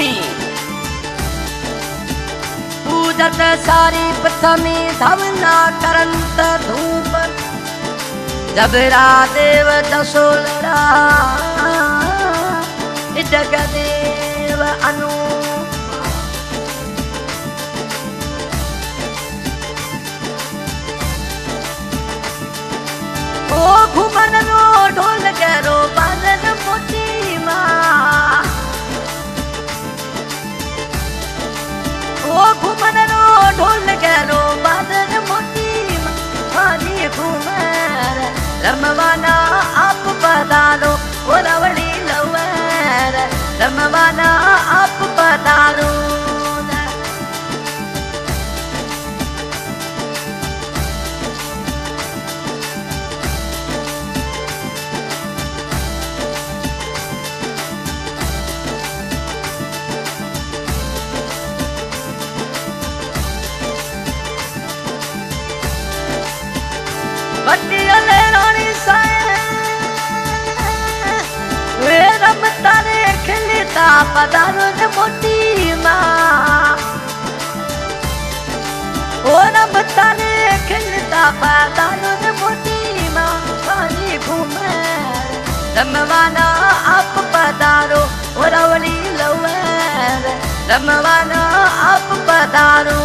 प्रथमी पूजत सारी प्रथमी धवना करंत धूप जबरा देव दशोलरा जगदेव अनु ओ घुमन रो ढोल करो बादल मोती माँ ओ घुमन रो ढोल करो बादल मोती माँ हरी घुमर रमवाना आप पधारो ओ रवड़ी लवर रमवाना आप पधारो बटियाले रानी साए वे रमता ने खिलता पधारो ने मोटी माँ ओ रमता ने खिलता पधारो ने मोटी माँ पानी घूमे रमवाना आप पधारो ओ रवली लवर रमवाना आप पधारो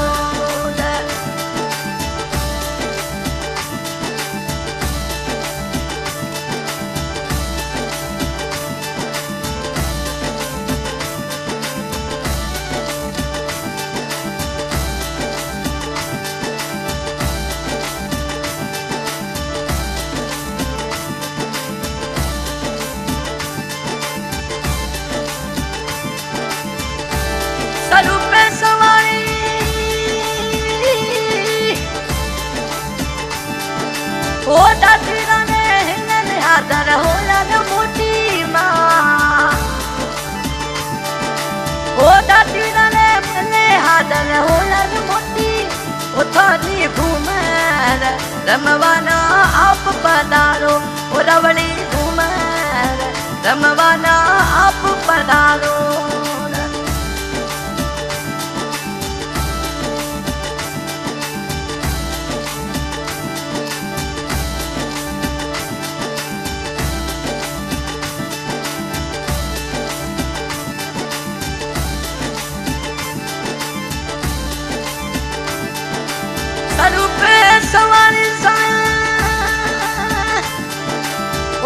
स्वरूपे सवारी ओ दादीरा ने हिलन हादर होला न मोटी माँ ओ दादीरा ने मने हादर होला न मोटी ओ थानी घूमर रमवाना आप पधारो ओ रवड़ी घूमर रमवाना आप पधारो स्वरूपे सवारी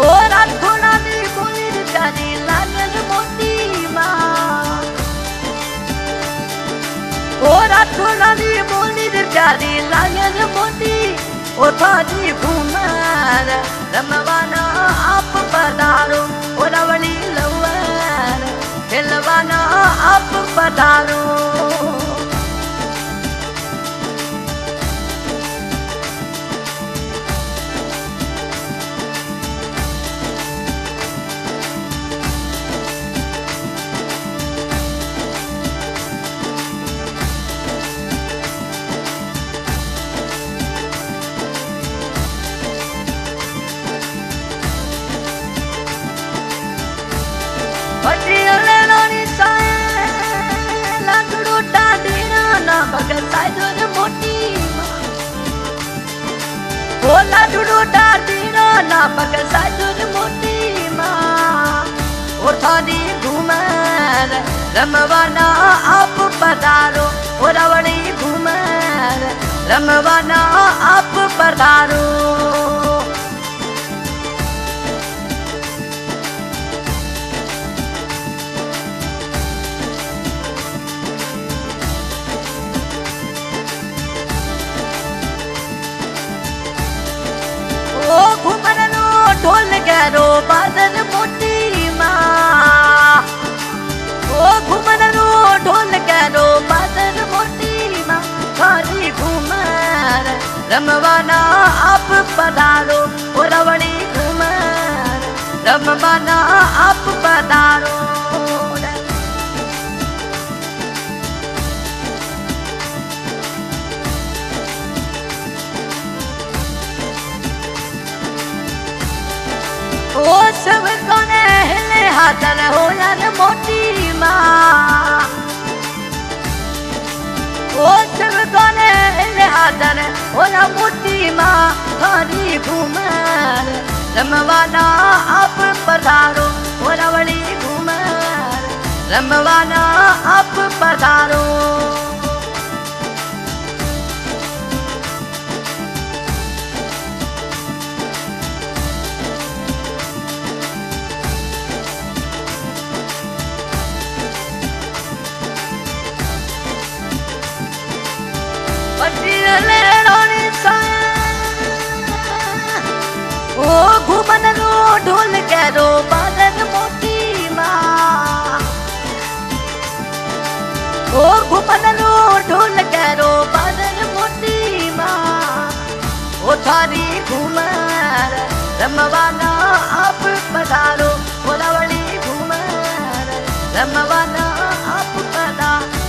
ओ राठोड़ा दी बोली प्यारी लागल मोती माँ ओ राठोड़ा दी बोली प्यारी लागल मोती ओ थानी घूमर रमवाना आप पधारो ओ रवड़ी लवर हिलवाना आप पधारो बटियाले रानी साए लाडू डाडीना ना भगत साइदो रे मोटी माँ ओ लाडू डाडीना ना भगत साइदो रे मोटी माँ ओ थानी घूमर रमवाना आप पधारो ओ रवड़ी घूमर रमवाना आप पधारो ओ घुमन रो ढोल गरो बादल मोटी माँ ओ घुमन रो ढोल गरो बादल मोटी माँ खाली घूमर रमवाना आप पधारो ओ रवड़ी घूमर रमवाना आप पधारो ओ सब कोने हिले हाथन हो यार मोटी माँ ઓલા મોતીમાં થારી ઘુમર રમવાના આપ પધારો ઓલા વળી ઘુમર રમવાના આપ પધારો ओ घुमन रो ढोल केरो बादल मोती मां ओ घुमन रो ढोल केरो बादल मोती मां ओ थारी घुमर रमवाना आप पधारो ओला वળી घुमर रमवाना आप पधारो